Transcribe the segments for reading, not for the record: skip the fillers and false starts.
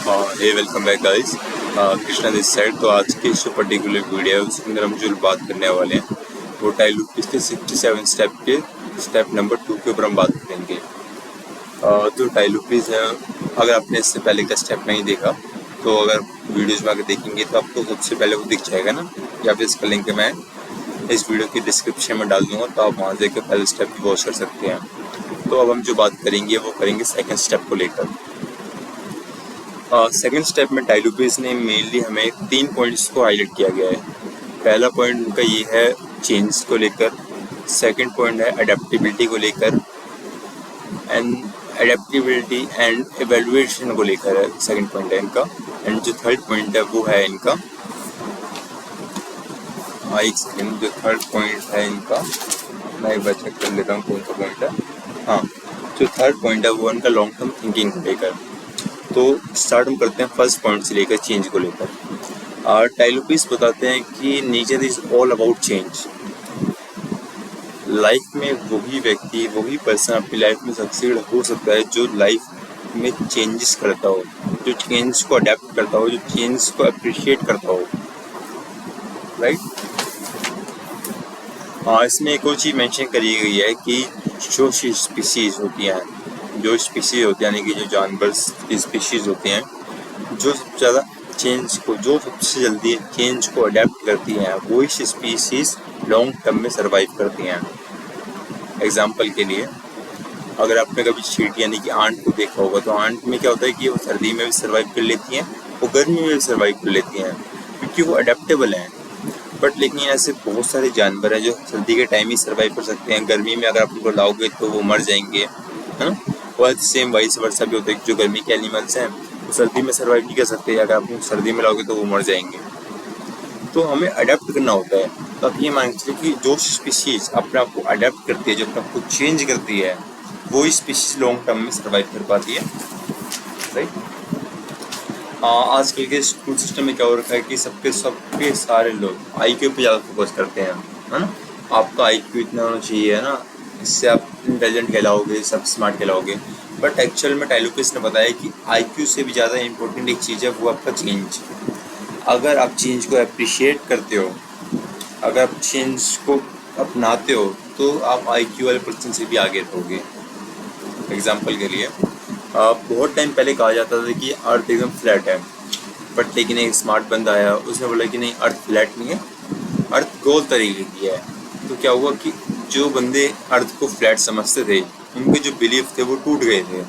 Hey welcome back guys. Krishna this side. तो आज की जो पर्टिकुलर वीडियो है उसके अंदर हम जो बात करने वाले हैं वो टाइलूपिस के 67 स्टेप के स्टेप नंबर 2 के ऊपर हम बात करेंगे। जो टाइलूपिस है, अगर आपने इससे पहले का स्टेप नहीं देखा तो अगर वीडियोज में आकर देखेंगे तो आपको सबसे पहले वो दिख जाएगा ना, या फिर इसका लिंक मैं इस वीडियो की डिस्क्रिप्शन में डाल दूंगा, तो आप वहाँ से पहले स्टेप भी वॉच कर सकते हैं। तो अब हम जो बात करेंगे वो करेंगे सेकेंड स्टेप को लेकर। सेकेंड स्टेप में टाइलूपिस ने मेनली हमें 3 पॉइंट्स को हाईलाइट किया गया है। पहला पॉइंट उनका ये है चेंज को लेकर, सेकंड पॉइंट है अडेप्टेबिलिटी को लेकर एंड अडेप्टेबिलिटी एंड एवेल्युएशन को लेकर है, सेकंड पॉइंट है इनका। एंड जो थर्ड पॉइंट है वो है इनका, एक सेकेंड, जो थर्ड पॉइंट है इनका मैं एक बार चेक कर लेता हूँ कौन सा पॉइंट है। हाँ, जो थर्ड पॉइंट है वो इनका लॉन्ग टर्म थिंकिंग को लेकर। तो स्टार्ट हम करते हैं फर्स्ट पॉइंट से लेकर, चेंज को लेकर। टाइलूपिस बताते हैं कि nature is all about change. Life में वही व्यक्ति, वही पर्सन अपनी लाइफ में सक्सीड हो सकता है जो लाइफ में चेंजेस करता हो, जो चेंज को अडेप्ट करता हो, जो चेंज को अप्रिशिएट करता हो, राइट। इसमें एक और चीज़ मेंशन करी गई है कि जो स्पीसीज होती हैं, जो स्पीसीज होती हैं यानी कि जो जानवर की स्पीशीज़ होती हैं, जो सबसे ज़्यादा चेंज को, जो सबसे जल्दी चेंज को अडेप्ट करती हैं, वो इस स्पीसीज़ लॉन्ग टर्म में सर्वाइव करती हैं। एग्जांपल के लिए, अगर आपने कभी चींटी यानी कि आंट को देखा होगा तो आंट में क्या होता है कि वो सर्दी में भी सर्वाइव कर लेती हैं, वो गर्मी में भी सर्वाइव कर लेती हैं क्योंकि वो अडेप्टेबल हैं। बट लेकिन ऐसे बहुत सारे जानवर हैं जो सर्दी के टाइम ही सर्वाइव कर सकते हैं, गर्मी में अगर आप उनको लाओगे तो वो मर जाएंगे, है ना। और सेम वाइस वर्सा भी होता है कि जो गर्मी के एनिमल्स हैं वो सर्दी में सर्वाइव नहीं कर सकते, अगर आप सर्दी में लाओगे तो वो मर जाएंगे। तो हमें अडेप्ट करना होता है। तो आप ये मान के चलिए कि जो स्पीशीज अपने आप को अडेप्ट करती है, जो अपने आप को चेंज करती है, वो स्पीशीज लॉन्ग टर्म में सर्वाइव कर पाती है, राइट। आजकल के स्कूल सिस्टम में क्या हो रखा है कि सबके सारे लोग IQ पे ज़्यादा फोकस करते हैं, है ना। आपका IQ इतना होना चाहिए, है ना, इससे आप इंटेलिजेंट कहलाओगे, सब स्मार्ट कहलाओगे। बट एक्चुअल में टाइलूपिस ने बताया कि IQ से भी ज़्यादा इम्पोर्टेंट एक चीज़ है, वो आपका चेंज। अगर आप चेंज को अप्रिशिएट करते हो, अगर आप चेंज को अपनाते हो, तो आप IQ वाले पर्सन से भी आगे रहोगे। एग्जाम्पल के लिए, बहुत टाइम पहले कहा जाता था कि अर्थ एकदम फ्लैट है, बट लेकिन एक स्मार्ट बंदा आया, उसने बोला कि नहीं, अर्थ फ्लैट नहीं है, अर्थ गोल तरीके की है। तो क्या हुआ कि जो बंदे अर्थ को फ्लैट समझते थे, उनके जो बिलीफ थे वो टूट गए थे।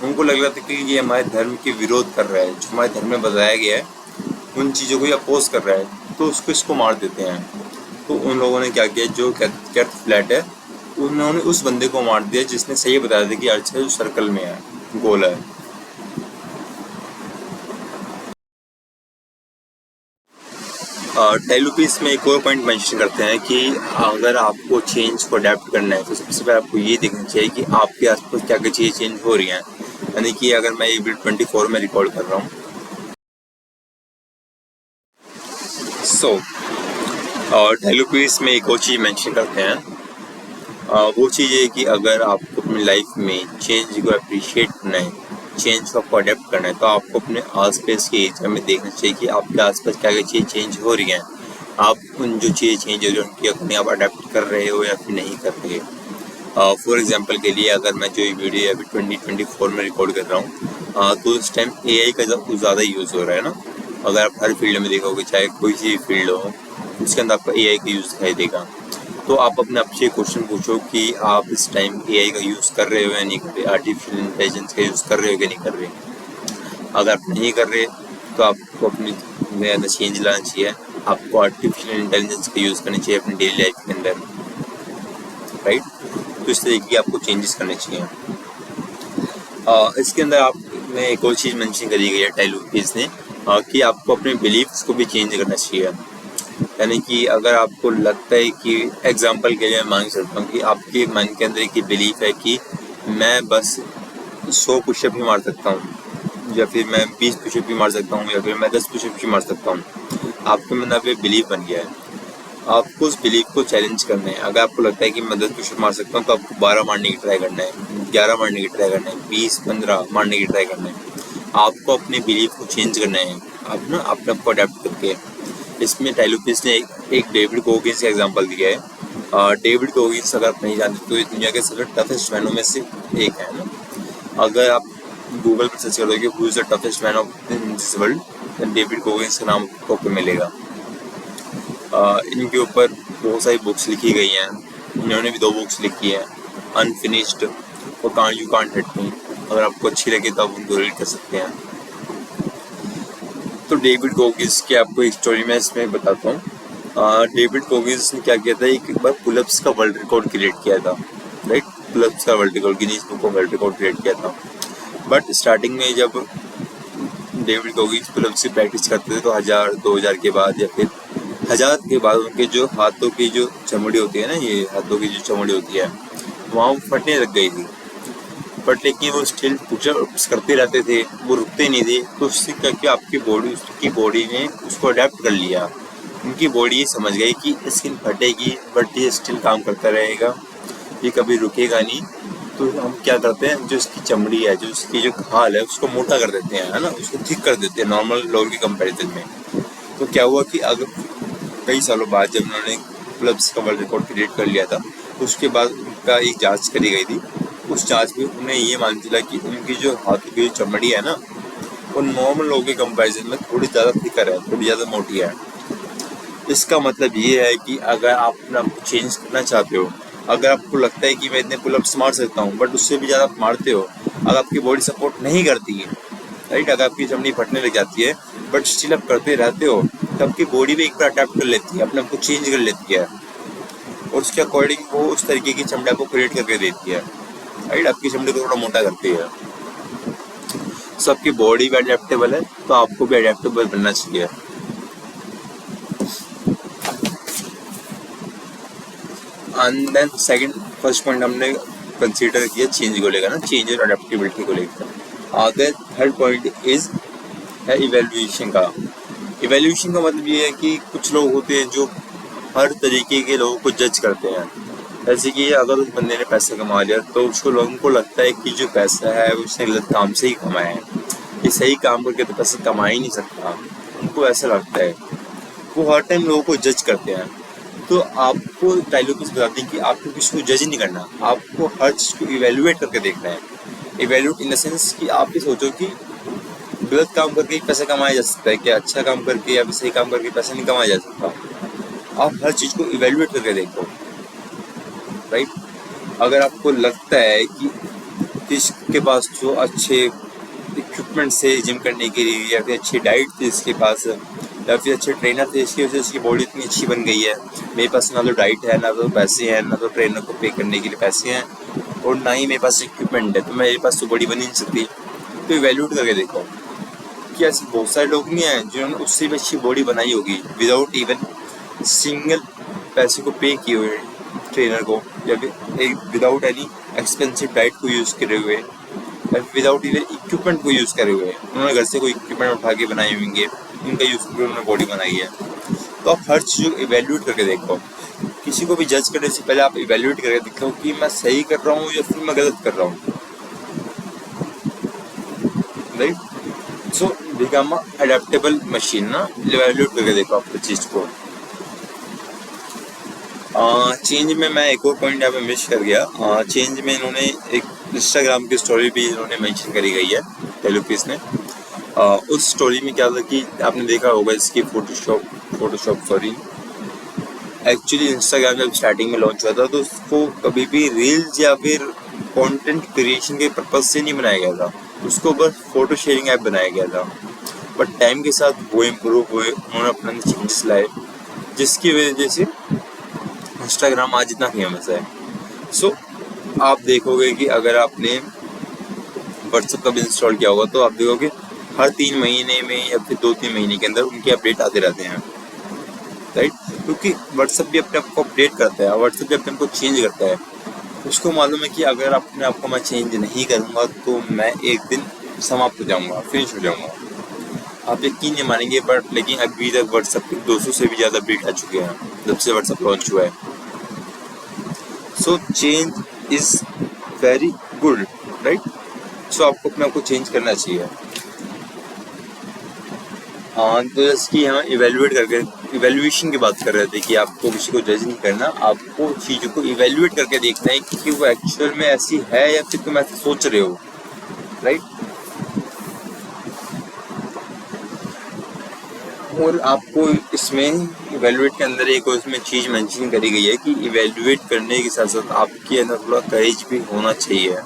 उनको लग रहा था कि ये हमारे धर्म के विरोध कर रहा है, जो हमारे धर्म में बताया गया है उन चीज़ों को ये अपोज कर रहा है, तो इसको मार देते हैं। तो उन लोगों ने क्या किया, जो अर्थ फ्लैट है उन्होंने उस बंदे को मार दिया जिसने सही बताया था कि अर्थ जो सर्कल में है, गोल है। टाइलूपिस में एक और पॉइंट मेंशन करते हैं कि अगर आपको चेंज को अडेप्ट करना है तो सबसे पहले आपको ये देखना चाहिए कि आपके आसपास क्या क्या चीज़ें चेंज हो रही हैं। यानी कि अगर मैं ये वीडियो 24 में रिकॉर्ड कर रहा हूँ, और टाइलूपिस में एक और चीज़ मेंशन करते हैं, वो चीज़ है कि अगर आपको अपनी लाइफ में चेंज को अप्रिशिएट करना है, चेंज को आपको अडेप्ट करना है, तो आपको अपने आसपास के एरिया में देखना चाहिए कि आपके आसपास क्या क्या चीज़ चेंज हो रही हैं। आप उन जो चीज़ें चेंज हो रही हैं उनकी अपने आप अडेप्ट कर रहे हो या फिर नहीं कर रहे। फॉर एग्जांपल के लिए, अगर मैं जो ये वीडियो अभी 2024 में रिकॉर्ड कर रहा हूँ, तो इस टाइम AI का ज़्यादा यूज़ हो रहा है ना। अगर आप हर फील्ड में देखोगे, चाहे कोई सी फील्ड हो, उसके अंदर आपको AI का यूज़ दिखाई देगा। तो आप अपने आप से क्वेश्चन पूछो कि आप इस टाइम AI का यूज़ कर रहे हो या नहीं कर रहे, आर्टिफिशियल इंटेलिजेंस का यूज़ कर रहे हो या नहीं कर रहे। अगर आप नहीं कर रहे तो आपको अपनी में चेंज लाना चाहिए, आपको आर्टिफिशियल इंटेलिजेंस का यूज़ करना चाहिए अपनी डेली लाइफ के अंदर, राइट। तो इस तरीके की आपको चेंजेस करने चाहिए। इसके अंदर आप में एक और चीज़ मेंशन करी गई है टाइलूपिस ने, कि आपको अपने बिलीफ्स को भी चेंज करना चाहिए। यानी कि अगर आपको लगता है कि, एग्जांपल के लिए मैं मान सकता हूँ कि आपके मन के अंदर एक बिलीफ है कि मैं बस 100 पुशअप ही मार सकता हूँ, या फिर मैं 20 पुशअप भी मार सकता हूँ, या फिर मैं 10 पुशअप भी मार सकता हूँ। आपके मन में बिलीफ बन गया है, आपको उस बिलीफ को चैलेंज करना है। अगर आपको लगता है कि मैं 10 पुशअप मार सकता हूँ, तो आपको 12 मारने की ट्राई करना है, 11 मारने की ट्राई करना है, 20-15 मारने की ट्राई करना है। आपको अपने बिलीफ को चेंज करना है, आप ना अपने आप को अडेप्ट करके। इसमें टाइलोपिस ने एक डेविड गोगिंस का एग्जांपल दिया है। डेविड गोगिंस अगर आप नहीं जानते तो ये दुनिया के सबसे टफेस्ट मैनों में से एक है ना। अगर आप गूगल पर सर्च करोगे who is the toughest man of this world, तो डेविड गोगिंस का नाम आपको मिलेगा। इनके ऊपर बहुत सारी बुक्स लिखी गई हैं, इन्होंने भी 2 बुक्स लिखी हैं, अनफिनिश्ड और यू कांट हिट मी। अगर आपको अच्छी लगे तो आप उनको रीड कर सकते हैं। तो डेविड गोगिंस की आपको एक स्टोरी मैं इसमें बताता हूँ। डेविड गोगिंस ने क्या किया था, एक बार पुलअप्स का वर्ल्ड रिकॉर्ड क्रिएट किया था, राइट। पुलअप्स का world record, Guinness book of world record create किया था। बट स्टार्टिंग में जब डेविड गोगिंस पुलअप्स की प्रैक्टिस करते थे तो 1000-2000 के बाद या फिर 1000 के बाद उनके जो हाथों की जो चमड़ी होती है ना, ये हाथों की जो चमड़ी होती है वहाँ फटने लग गई थी। बट लेकिन वो स्टिल पुशअप्स करते रहते थे, वो रुकते नहीं थे। तो उससे क्या कि उसकी बॉडी ने उसको अडेप्ट कर लिया। उनकी बॉडी ये समझ गई कि स्किन फटेगी बट ये स्टिल काम करता रहेगा, ये कभी रुकेगा नहीं। तो हम क्या करते हैं, जो इसकी चमड़ी है, जो इसकी जो खाल है, उसको मोटा कर देते हैं, है ना, उसको थिक कर देते हैं नॉर्मल लोगों के कंपैरिजन में। तो क्या हुआ कि अगर कई सालों बाद जब उन्होंने पुलअप्स का वर्ल्ड रिकॉर्ड क्रिएट कर लिया था, उसके बाद उनका एक जांच करी गई थी। उस जांच में उन्हें ये मान चला कि उनकी जो हाथों की जो चमड़ी है ना, वो नॉर्मल लोगों के कंपैरिजन में थोड़ी ज़्यादा थिकर है, थोड़ी ज़्यादा मोटी है। इसका मतलब ये है कि अगर आप अपना चेंज करना चाहते हो, अगर आपको लगता है कि मैं इतने पुलअप्स मार सकता हूँ बट उससे भी ज़्यादा आप मारते हो, अगर आपकी बॉडी सपोर्ट नहीं करती है, राइट, अगर आपकी चमड़ी फटने लग जाती है बट स्टिल आप करते रहते हो, तो आपकी बॉडी भी एक बार अडेप्ट कर लेती है, अपने आप को चेंज कर लेती है और उसके अकॉर्डिंग वो उस तरीके की चमड़ी आपको क्रिएट करके देती है, राइट। आपकी चमड़ी को थोड़ा मोटा करती है। सो आपकी बॉडी भी अडेप्टेबल है, तो आपको भी अडेप्टेबल बनना चाहिए। And then second, first point हमने कंसीडर किया चेंज को लेकर ना, चेंज और अडेप्टेबिलिटी को लेकर। देन थर्ड पॉइंट इज है इवैल्यूएशन का। इवैल्यूएशन का मतलब ये है कि कुछ लोग होते हैं जो हर तरीके के लोगों को जज करते हैं। जैसे कि अगर उस बंदे ने पैसा कमा लिया तो उसको लोगों को लगता है कि जो पैसा है उसने गलत काम से ही कमाया है, ये सही काम करके तो पैसा कमा ही नहीं सकता, उनको ऐसा लगता है। वो हर टाइम लोगों को जज करते हैं। तो आपको टाइलोपिस बताते हैं कि आपको किसी को जज नहीं करना, आपको हर चीज़ को इवेल्युएट करके देखना है। इवेल्युएट इन द सेंस कि आप ये सोचो कि गलत काम करके पैसा कमाया जा सकता है क्या, अच्छा काम करके या सही काम करके पैसा नहीं कमाया जा सकता। आप हर चीज़ को इवेल्युएट करके देखो, राइट। अगर आपको लगता है कि किसके पास जो अच्छे इक्विपमेंट से जिम करने के लिए, या फिर अच्छी डाइट थी इसके पास, या फिर अच्छे ट्रेनर थे, इसकी वजह से उसकी बॉडी इतनी अच्छी बन गई है, मेरे पास ना तो डाइट है, ना तो पैसे हैं, ना तो ट्रेनर को पे करने के लिए पैसे हैं, और ना ही मेरे पास इक्विपमेंट है, तो मेरे पास तो बॉडी बन ही नहीं सकती। तो इवैल्यूएट करके देखो कि ऐसे बहुत सारे लोग नहीं हैं जिन्होंने उससे भी अच्छी बॉडी बनाई होगी विदाउट इवन सिंगल पैसे को पे किए हुए ट्रेनर को, या फिर विदाउट एनी एक्सपेंसिव डाइट को यूज़ करे हुए, विदाउट इवन इक्विपमेंट को यूज़ करे हुए। उन्होंने घर से कोई इक्विपमेंट उठा के बनाए होंगे, उनका यूज़ करके उन्होंने बॉडी बनाई है। तो आप हर चीज़ को इवैल्यूएट करके देखो। किसी को भी जज करने से पहले आप इवैल्यूएट करके देखो कि मैं सही कर रहा हूँ या फिर मैं गलत कर रहा हूँ, right. So become adaptable machine ना, इवैल्यूएट करके देखो आप हर चीज़ को। चेंज में मैं एक और पॉइंट यहाँ पे मिस कर गया। चेंज में इन्होंने एक इंस्टाग्राम की स्टोरी भी इन्होंने मेंशन करी गई है टाइलोपिस ने। उस स्टोरी में क्या था कि आपने देखा होगा इसकी फोटोशॉप सॉरी, एक्चुअली इंस्टाग्राम जब स्टार्टिंग में लॉन्च हुआ था तो उसको कभी भी रील्स या फिर कंटेंट क्रिएशन के पर्पज से नहीं बनाया गया था, उसको बस फोटो शेयरिंग ऐप बनाया गया था। बट टाइम के साथ वो इम्प्रूव हुए, उन्होंने अपने चेंजेस लाए, जिसकी वजह से इंस्टाग्राम आज इतना फेमस है। सो आप देखोगे कि अगर आपने व्हाट्सएप का भी इंस्टॉल किया होगा तो आप देखोगे हर 3 महीने में या फिर 2-3 महीने के अंदर उनके अपडेट आते रहते हैं, राइट। क्योंकि व्हाट्सएप भी अपने आप को अपडेट करता है, व्हाट्सएप भी अपने आप को चेंज करता है। उसको मालूम है कि अगर अपने आप को मैं चेंज नहीं करूँगा तो मैं एक दिन समाप्त हो जाऊँगा, फिनिश हो जाऊँगा। आप यकीन नहीं मानेंगे बट लेकिन अभी तक व्हाट्सएप के 200 से भी ज़्यादा अपडेट आ चुके हैं जब से व्हाट्सएप लॉन्च हुआ है। So change is very good, right. So आपको अपने आप को चेंज करना चाहिए। तो जैसे कि हम इवेल्युएशन की बात कर रहे थे कि आपको किसी को जज नहीं करना, आपको चीज़ों को इवेल्युएट करके देखना है कि वो एक्चुअल में ऐसी है या फिर तुम ऐसा सोच रहे हो, राइट। और आपको इसमें इवेल्युएट के अंदर एक उसमें चीज़ मेंशन करी गई है कि इवेल्युएट करने के साथ साथ आपके अंदर थोड़ा करेज भी होना चाहिए।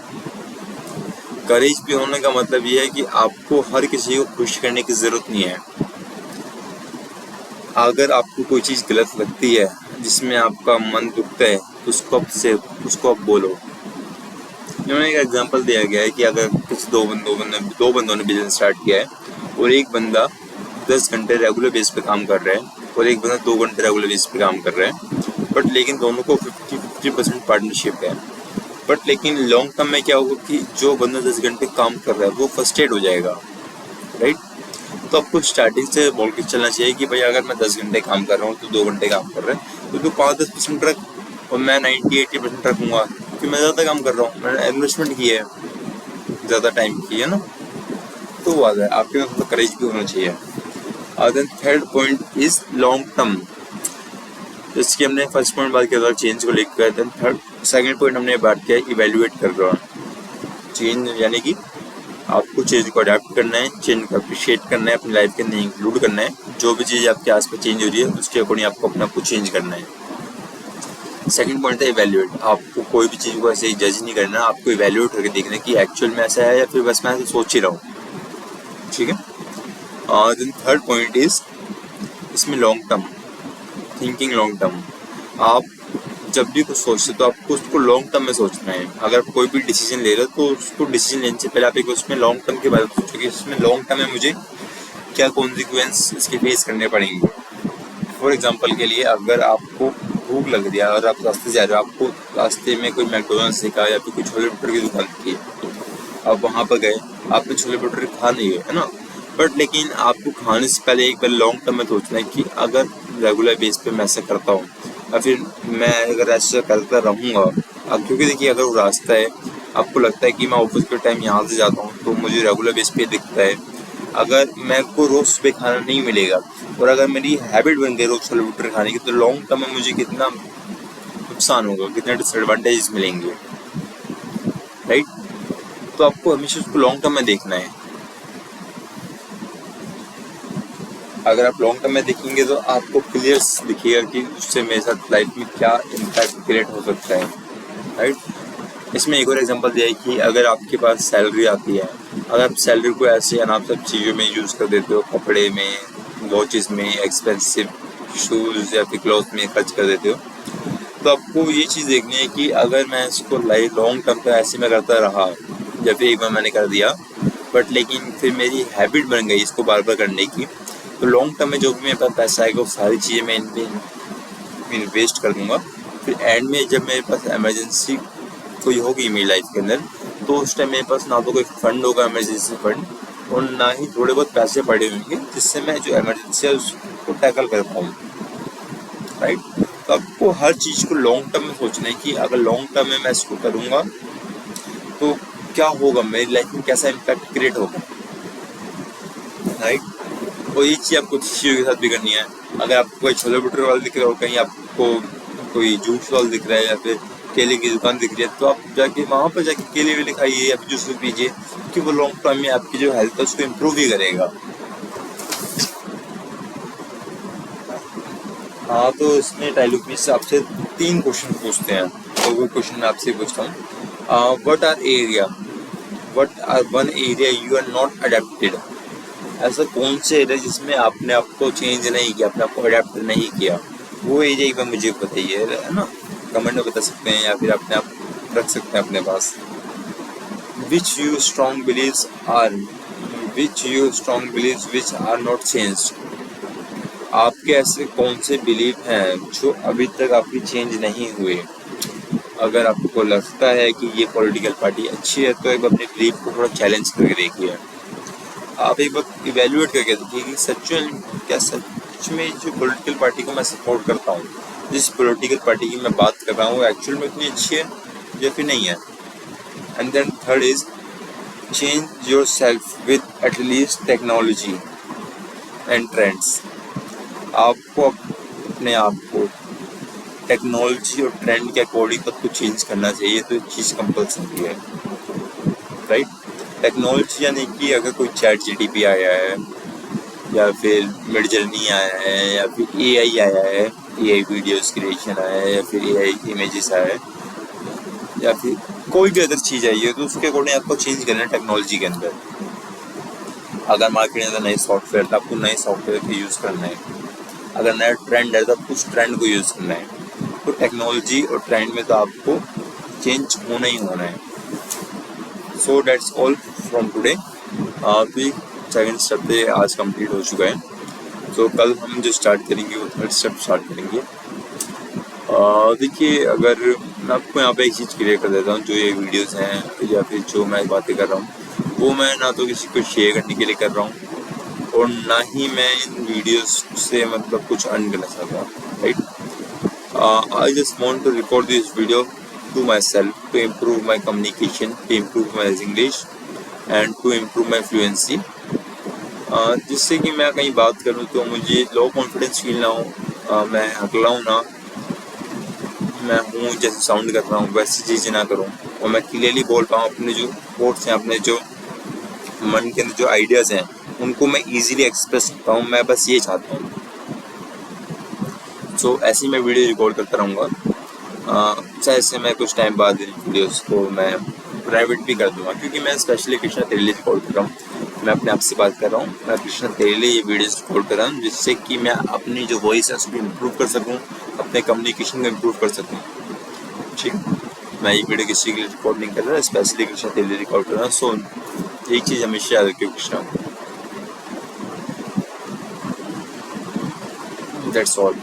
करेज भी होने का मतलब ये है कि आपको हर किसी को खुश करने की ज़रूरत नहीं है। अगर आपको कोई चीज़ गलत लगती है जिसमें आपका मन दुखता है तो उसको आप बोलो। इन्होंने एक एग्जांपल दिया गया है कि अगर किसी दो बंदों ने बिजनेस स्टार्ट किया है और एक बंदा 10 घंटे रेगुलर बेस पे काम कर रहा है और एक बंदा 2 घंटे रेगुलर बेस पे काम कर रहा है, बट लेकिन दोनों को 50-50% पार्टनरशिप है। बट लेकिन लॉन्ग टर्म में क्या होगा कि जो बंदा 10 घंटे काम कर रहा है वो फ्रस्ट्रेट हो जाएगा, राइट। तो आपको स्टार्टिंग से बोल के चलना चाहिए कि भाई अगर मैं 10 घंटे काम कर रहा हूँ तो 2 घंटे काम कर रहा है तो तू 5-10% रख और मैं 90-80% रखूँगा, क्योंकि मैं ज़्यादा काम कर रहा हूँ, मैंने इन्वेस्टमेंट की है, ज़्यादा टाइम की है ना। तो वो आता है, आपके पास तो करेज भी होना चाहिए। Then third point is long term. जैसे कि हमने फर्स्ट पॉइंट बात किया था चेंज को लेकर, देन सेकंड पॉइंट हमने बात किया इवेल्युएट कर रहा चेंज, यानी कि आपको चेंज को अडेप्ट करना है, चेंज को अप्रिशिएट करना है, अपनी लाइफ के अंदर इंक्लूड करना है। जो भी चीज़ आपके आसपास चेंज हो रही है उसके अकॉर्डिंग आपको अपने आप को चेंज करना है। सेकंड पॉइंट है इवेल्युएट। आपको कोई भी चीज़ को ऐसे ही जज नहीं करना, आपको इवेल्युएट करके देखना कि एक्चुअल में ऐसा है या फिर बस मैं ऐसे सोच ही रहा हूँ, ठीक है। देन थर्ड पॉइंट इज इसमें long term thinking. Long term आप जब भी कुछ सोचते हो तो आपको उसको लॉन्ग टर्म में सोचना है। अगर आप कोई भी डिसीजन ले रहे हो तो उसको डिसीजन लेने से पहले आप एक उसमें लॉन्ग टर्म के बारे में सोचो कि इसमें लॉन्ग टर्म में मुझे क्या कॉन्सिक्वेंस इसके फेस करने पड़ेंगे। फॉर एग्जांपल के लिए अगर आपको भूख लग रही है और आप रास्ते से जा रहे हो, आपको रास्ते में कोई मैकडोनल्ड्स दिखा या फिर कोई छोले भटूरे की दुकान दिखी, आप वहाँ पर गए, आपने छोले भटूरे खा नहीं है ना, बट लेकिन आपको खाने से पहले एक बार लॉन्ग टर्म में सोचना है कि अगर रेगुलर बेस पे मैं ऐसा करता हूँ या फिर मैं अगर ऐसा करता रहूँगा, अब क्योंकि देखिए अगर वो रास्ता है, आपको लगता है कि मैं ऑफिस के टाइम यहाँ से जाता हूँ तो मुझे रेगुलर बेस पे दिखता है, अगर मेरे को रोज़ सुबह खाना नहीं मिलेगा और अगर मेरी हैबिट बन गई रोज़ छोले भटूरे खाने की, तो लॉन्ग टर्म में मुझे कितना नुकसान होगा, कितने डिसएडवांटेजेस मिलेंगे, राइट। तो आपको हमेशा उसको लॉन्ग टर्म में देखना है। अगर आप लॉन्ग टर्म में देखेंगे तो आपको क्लियर दिखेगा कि उससे मेरे साथ लाइफ में क्या इम्पैक्ट क्रिएट हो सकता है, राइट। इसमें एक और एग्जांपल दिया है कि अगर आपके पास सैलरी आती है, अगर आप सैलरी को ऐसे अनाप सब चीज़ों में यूज़ कर देते हो, कपड़े में, वॉचेस में, एक्सपेंसिव शूज़ या फिर क्लॉथ में खर्च कर देते हो, तो आपको ये चीज़ देखनी है कि अगर मैं इसको लॉन्ग टर्म पर ऐसे में करता रहा या फिर एक बार मैंने कर दिया बट लेकिन फिर मेरी हैबिट बन गई इसको बार बार करने की, तो लॉन्ग टर्म में जो भी मेरे पास पैसा आएगा वो सारी चीज़ें मैं इनमें इन्वेस्ट कर दूँगा। फिर एंड में जब मेरे पास इमरजेंसी कोई होगी मेरी लाइफ के अंदर, तो उस टाइम मेरे पास ना तो कोई फंड होगा इमरजेंसी फंड और ना ही थोड़े बहुत पैसे पड़े होंगे जिससे मैं जो इमरजेंसी है उसको टैकल कर पाऊँ, राइट। तो आपको हर चीज़ को लॉन्ग टर्म में सोचना है कि अगर लॉन्ग टर्म में मैं इसको करूँगा तो क्या होगा, मेरी लाइफ में कैसा इम्पैक्ट क्रिएट होगा, राइट। और ये चीज़ आपको चीज़ों के साथ भी करनी है। अगर आपको कोई छोले भटूरे वाला दिख रहा हो, कहीं आपको कोई जूस वाला दिख रहा है या फिर केले की दुकान दिख रही है, तो आप जाके वहाँ पर जाके केले वेले खाइए या फिर जूस पीजिए, क्योंकि वो लॉन्ग टर्म में आपकी जो हेल्थ है उसको इम्प्रूव ही करेगा। हाँ, तो इसमें डायलॉग में से आपसे 3 क्वेश्चन पूछते हैं, तो वो क्वेश्चन मैं आपसे पूछता हूँ। What are one area you are not adapted. ऐसा कौन से एरिया जिसमें आपने आपको चेंज नहीं किया, अपने आपको अडेप्ट नहीं किया, वो एरिया एक बार मुझे बताइए, है ना। कमेंट में बता सकते हैं या फिर अपने आप रख सकते हैं अपने पास। Which you strong believes which are not changed. आपके ऐसे कौन से बिलीव हैं जो अभी तक आपकी चेंज नहीं हुए। अगर आपको लगता है कि ये पॉलिटिकल पार्टी अच्छी है तो एक बार अपने बिलीव को थोड़ा चैलेंज करके देखिए। आप एक बार इवेल्युएट करके देखिए कि सच में जो पॉलिटिकल पार्टी को मैं सपोर्ट करता हूँ, जिस पॉलिटिकल पार्टी की मैं बात कर रहा हूँ, एक्चुअल में इतनी अच्छी है या फिर नहीं है। And then third is change yourself with at least technology. And trends. आपको अपने आप को टेक्नोलॉजी और ट्रेंड के अकॉर्डिंग खुद को चेंज करना चाहिए, तो ये चीज़ कंपल्सरी है, राइट। टेक्नोलॉजी यानी कि अगर कोई चैट जीटीपी आया है, या फिर मिडजर्नी आया है, या फिर एआई आया है, एआई वीडियोस क्रिएशन आया है, या फिर एआई इमेजेस आया है, या फिर कोई भी अदर चीज़ आई है, तो उसके अकॉर्डिंग आपको चेंज करना है टेक्नोलॉजी के अंदर। अगर मार्केट में अंदर नए सॉफ्टवेयर, तो आपको नए सॉफ्टवेयर को यूज़ करना है। अगर नया ट्रेंड है, तो आपको उस ट्रेंड को यूज़ करना है। तो टेक्नोलॉजी और ट्रेंड में तो आपको चेंज होना ही होना है। So that's all from today. तो ये सेकेंड स्टेप पे आज कंप्लीट हो चुका है। तो कल हम जो स्टार्ट करेंगे वो थर्ड स्टेप स्टार्ट करेंगे। देखिए, अगर मैं आपको यहाँ पे एक चीज़ क्लियर कर देता हूँ, जो ये वीडियोस हैं या फिर जो मैं बातें कर रहा हूँ, वो मैं ना तो किसी को शेयर करने के लिए कर रहा हूँ, और ना ही मैं इन वीडियोस से मतलब कुछ अर्न करना चाहता हूँ, right. I just want to record this video to myself, to improve my communication, to improve my English and to improve my fluency, जिससे कि मैं कहीं बात करूँ तो मुझे लो कॉन्फिडेंस फील ना हो, मैं अकेला हूँ ना, मैं हूँ जैसे साउंड कर रहा हूँ वैसी चीज़ें ना करूँ, और मैं क्लियरली बोल पाऊँ अपने जो थॉट्स हैं, अपने जो मन के अंदर जो आइडियाज़ हैं, उनको मैं इजीली एक्सप्रेस कर पाऊँ। मैं बस ये चाहता हूँ। सो ऐसे ही मैं वीडियो रिकॉर्ड करता रहूँगा। जैसे मैं कुछ टाइम बाद इन वीडियोस को मैं प्राइवेट भी कर दूँगा, क्योंकि मैं स्पेशली कृष्णा तेरे लिए रिकॉर्ड कर रहा हूँ। मैं अपने आप से बात कर रहा हूँ, मैं कृष्णा तेरे लिए ये वीडियोस रिकॉर्ड कर रहा हूँ, जिससे कि मैं अपनी जो वॉइस है उसको इम्प्रूव कर सकूँ, अपने कम्युनिकेशन को इम्प्रूव कर सकूँ। ठीक है, मैं ये वीडियो किसी के लिए रिकॉर्ड नहीं कर रहा, स्पेशली कृष्णा तेरे लिए रिकॉर्ड कर रहा हूँ। सो एक चीज़ हमेशा याद रखिए कृष्णा, दैट्स ऑल।